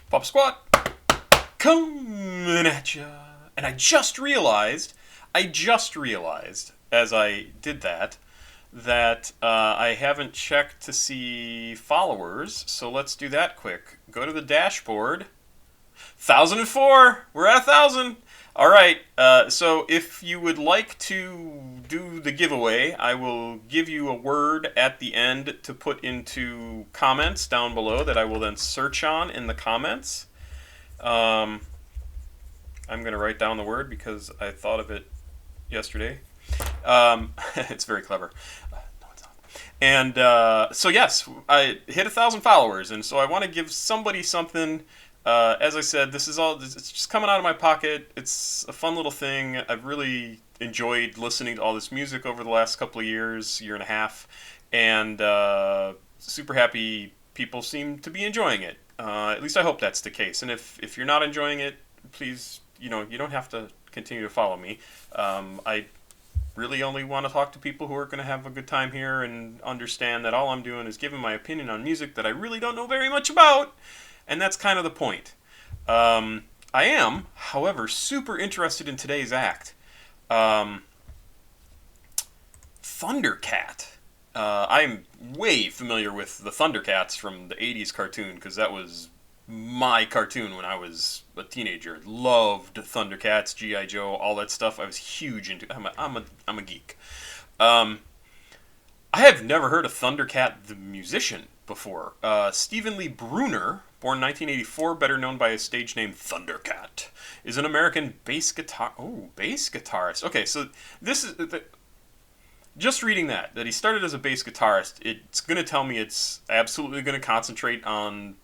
Pop Squat coming at ya. And I just realized as I did that I haven't checked to see followers. So let's do that quick. Go to the dashboard. 1,004. We're at 1,000. All right. So if you would like to do the giveaway, I will give you a word at the end to put into comments down below that I will then search on in the comments. I'm going to write down the word because I thought of it yesterday. It's very clever. No, it's not. And so yes, I hit 1,000 followers, and so I want to give somebody something. As I said, it's just coming out of my pocket. It's a fun little thing. I've really enjoyed listening to all this music over the last couple of years, year and a half, and super happy people seem to be enjoying it. At least I hope that's the case. And if you're not enjoying it, please, you don't have to continue to follow me. I really only want to talk to people who are going to have a good time here and understand that all I'm doing is giving my opinion on music that I really don't know very much about. And that's kind of the point. I am, however, super interested in today's act. Thundercat. I'm way familiar with the Thundercats from the 80s cartoon because that was my cartoon when I was a teenager. Loved Thundercats, G.I. Joe, all that stuff. I was huge into. I'm a geek. I have never heard of Thundercat the musician before. Stephen Lee Bruner, born 1984, better known by his stage name Thundercat, is an American bass guitarist. Okay, so this is just reading that he started as a bass guitarist. It's going to tell me it's absolutely going to concentrate on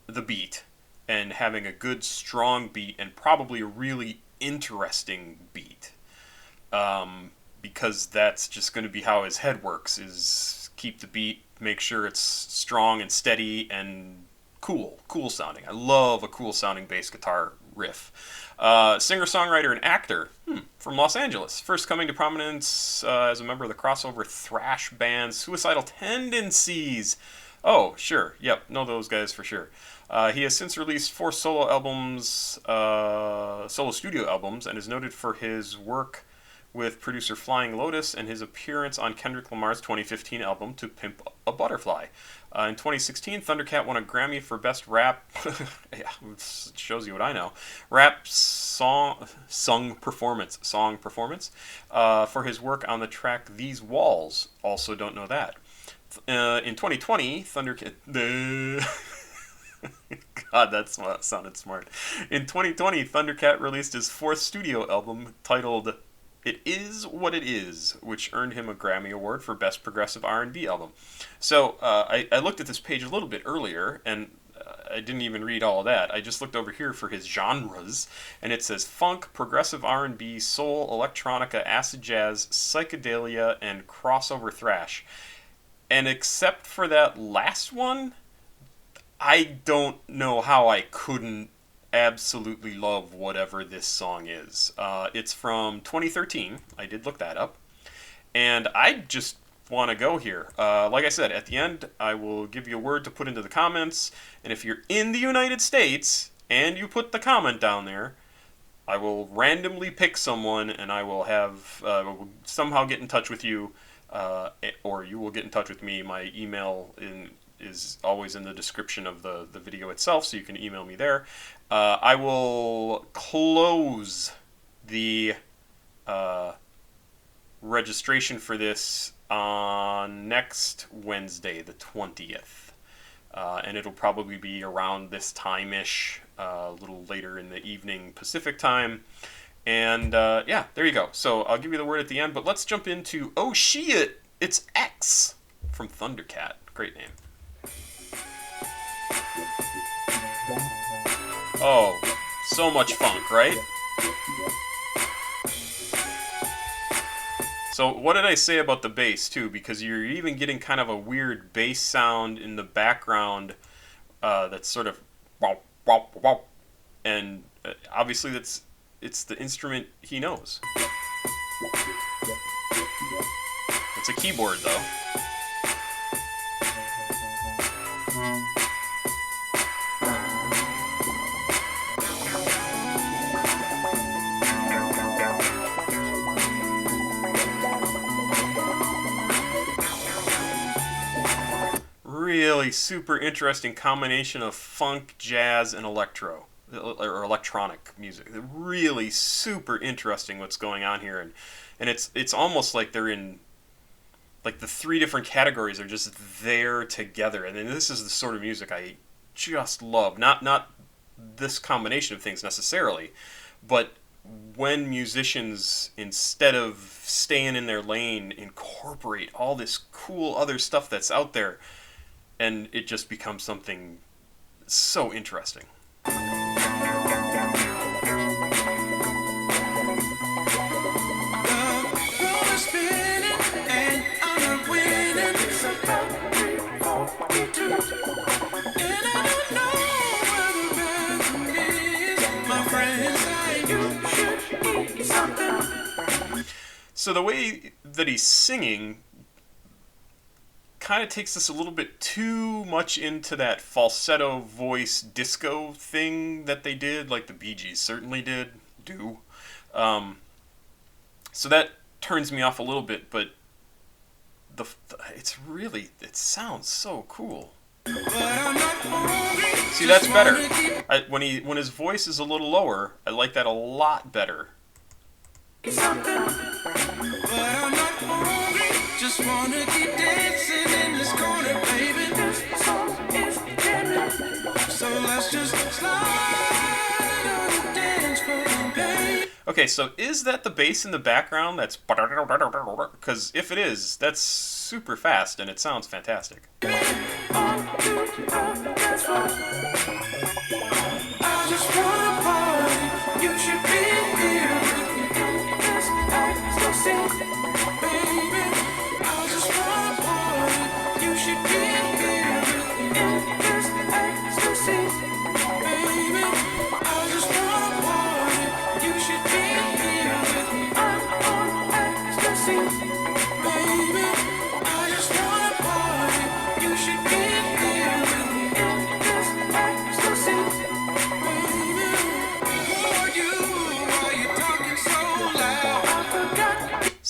the beat and having a good, strong beat and probably a really interesting beat. Because that's just going to be how his head works, is keep the beat, make sure it's strong and steady and cool sounding. I love a cool sounding bass guitar riff. Singer-songwriter and actor from Los Angeles. First coming to prominence as a member of the crossover thrash band Suicidal Tendencies. Oh, sure. Yep, know those guys for sure. He has since released 4 solo studio albums, and is noted for his work with producer Flying Lotus and his appearance on Kendrick Lamar's 2015 album To Pimp a Butterfly. In 2016, Thundercat won a Grammy for Best Rap, yeah, it shows you what I know, rap song performance, for his work on the track These Walls. Also don't know that. In 2020, Thundercat... God, that sounded smart. In 2020, Thundercat released his 4th studio album titled It Is What It Is, which earned him a Grammy Award for Best Progressive R&B Album. So I looked at this page a little bit earlier, and I didn't even read all of that. I just looked over here for his genres, and it says funk, progressive R&B, soul, electronica, acid jazz, psychedelia, and crossover thrash. And except for that last one, I don't know how I couldn't absolutely love whatever this song is. It's from 2013. I did look that up. And I just want to go here. Like I said, at the end, I will give you a word to put into the comments. And if you're in the United States and you put the comment down there, I will randomly pick someone and I will have somehow get in touch with you, or you will get in touch with me. My email is always in the description of the video itself, so you can email me there. I will close the registration for this on next Wednesday, the 20th. And it'll probably be around this time-ish, a little later in the evening Pacific time. And yeah, there you go. So I'll give you the word at the end, but let's jump into Oh Shit, It's X from Thundercat. Great name. Oh, so much funk, right? So what did I say about the bass, too? Because you're even getting kind of a weird bass sound in the background that's sort of... And obviously it's the instrument he knows. It's a keyboard, though. really super interesting combination of funk, jazz, and electro or electronic music. Really super interesting what's going on here, and it's almost like they're in like the three different categories are just there together. And then this is the sort of music I just love. Not this combination of things necessarily, but when musicians, instead of staying in their lane, incorporate all this cool other stuff that's out there, and it just becomes something so interesting. So the way that he's singing kind of takes us a little bit too much into that falsetto voice disco thing that they did, like the Bee Gees certainly do. So that turns me off a little bit, but it sounds so cool. See, that's better. When his voice is a little lower, I like that a lot better. Just wanna keep dancing in this corner, baby. This song is jamming, so let's just slide on the dance floor, baby. Okay, so is that the bass in the background? That's because if it is, that's super fast and it sounds fantastic. I just wanna party. You should be here with me in this ecstasy.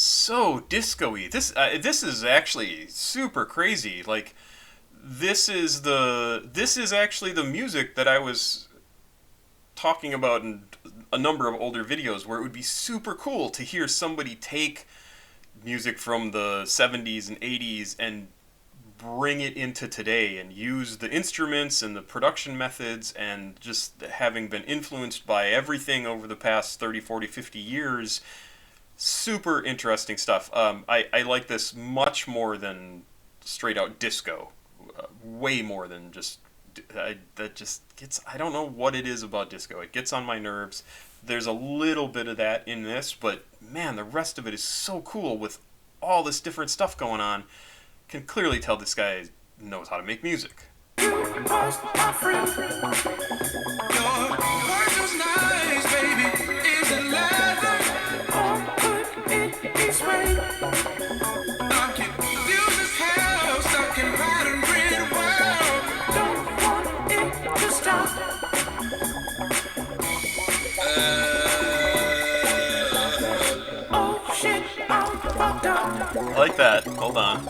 So disco-y. This is actually super crazy. Like this is actually the music that I was talking about in a number of older videos, where it would be super cool to hear somebody take music from the 70s and 80s and bring it into today and use the instruments and the production methods, and just having been influenced by everything over the past 30, 40, 50 years. Super interesting stuff. I like this much more than straight out disco. Way more than just... that just gets... I don't know what it is about disco. It gets on my nerves. There's a little bit of that in this, but man, the rest of it is so cool with all this different stuff going on. Can clearly tell this guy knows how to make music. You was my friend. Your voice is nice, baby. Is it leather? Or could it be suede? I'm confused as hell, stuck in pattern grid world. Don't want it to stop. Oh shit, I'm fucked up. I like that. Hold on.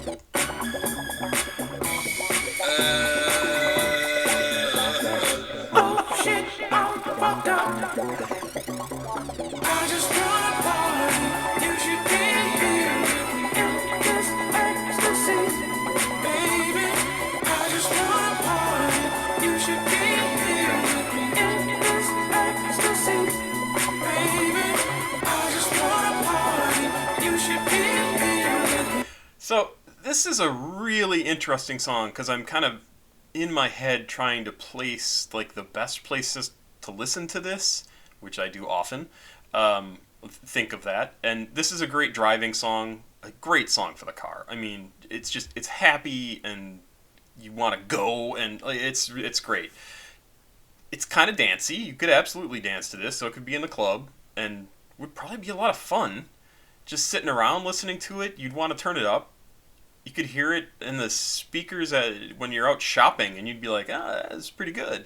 Oh shit, I'm fucked up. I just wanna party. You should be here in this ecstasy, baby. I just wanna party. You should be here in this ecstasy, baby. I just wanna party. You should be here. So this is a really interesting song because I'm kind of in my head trying to place like the best places to listen to this, which I do often. Think of that. And this is a great driving song, a great song for the car. I mean, it's happy and you want to go, and it's great. It's kind of dancey. You could absolutely dance to this, so it could be in the club and would probably be a lot of fun. Just sitting around listening to it, you'd want to turn it up. You could hear it in the speakers when you're out shopping, and you'd be like, that's pretty good.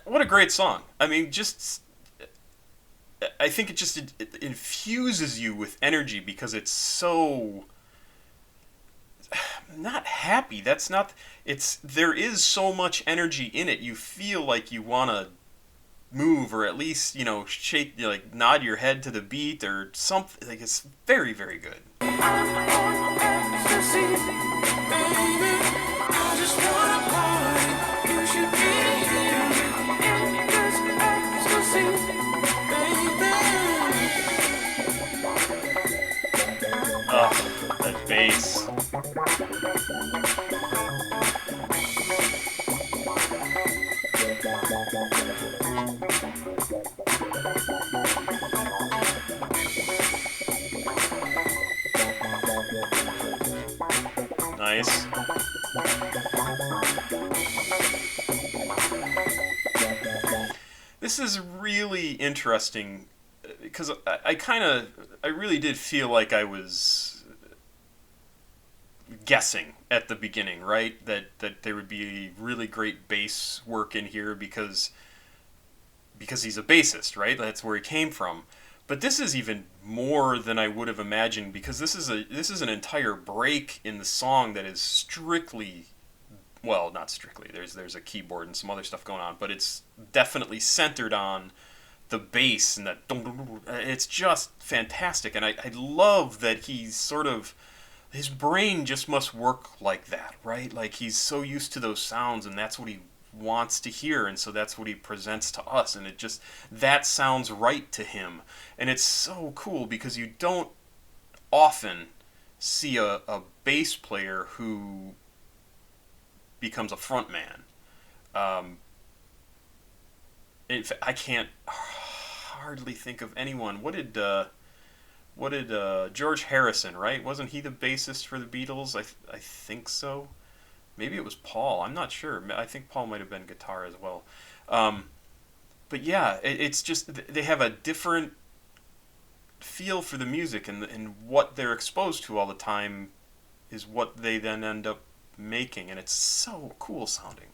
What a great song. I mean, I think it infuses you with energy because it's so not happy. That's not. It's there is so much energy in it. You feel like you want to move, or at least shake, like nod your head to the beat or something. Like it's very very good. Ugh, that bass. Nice. This is really interesting because I really did feel like I was guessing at the beginning, right? That there would be really great bass work in here because he's a bassist, right? That's where he came from. But this is even more than I would have imagined because this is an entire break in the song that is strictly, well, not strictly. There's a keyboard and some other stuff going on, but it's definitely centered on the bass and that. It's just fantastic, and I love that he's sort of, his brain just must work like that, right? Like he's so used to those sounds, and that's what he wants to hear, and so that's what he presents to us, and it just, that sounds right to him. And it's so cool because you don't often see a bass player who becomes a front man. In fact, I can't hardly think of anyone. What did George Harrison, right? Wasn't he the bassist for the Beatles? I think so. Maybe it was Paul. I'm not sure. I think Paul might have been guitar as well. But yeah, it's just they have a different feel for the music, and what they're exposed to all the time is what they then end up making, and it's so cool sounding.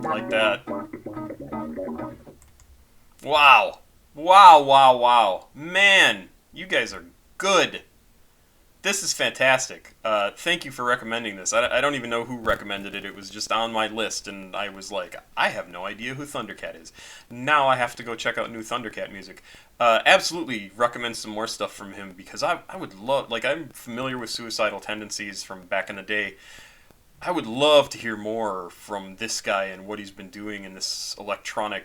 Like that. Wow. Wow, wow, wow. Man, you guys are good. This is fantastic. Thank you for recommending this. I don't even know who recommended it. It was just on my list, and I was like, I have no idea who Thundercat is. Now I have to go check out new Thundercat music. Absolutely recommend some more stuff from him because I would love, like, I'm familiar with Suicidal Tendencies from back in the day. I would love to hear more from this guy and what he's been doing in this electronic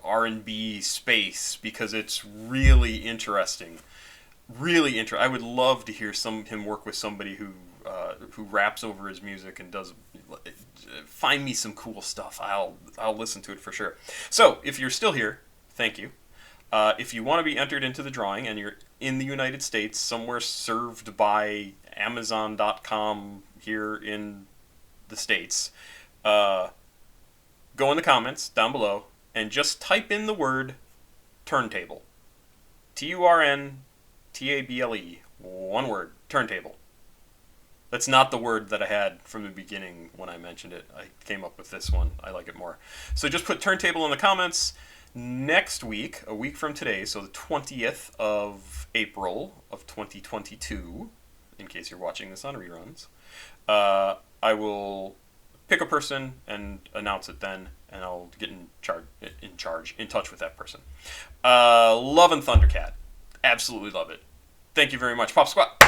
R&B space because it's really interesting. Really interesting. I would love to hear him work with somebody who raps over his music and does. Find me some cool stuff. I'll listen to it for sure. So if you're still here, thank you. If you want to be entered into the drawing and you're in the United States, somewhere served by Amazon.com here in the States, go in the comments down below and just type in the word turntable. TURNTABLE. One word. Turntable. That's not the word that I had from the beginning when I mentioned it. I came up with this one. I like it more. So just put turntable in the comments. Next week, a week from today, so the 20th of April of 2022, in case you're watching this on reruns, I will pick a person and announce it then, and I'll get in touch with that person. Loving Thundercat. Absolutely love it. Thank you very much. Pop Squat.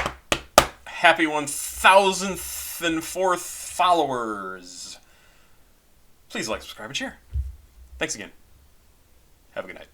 Happy 1,004th followers. Please like, subscribe, and share. Thanks again. Have a good night.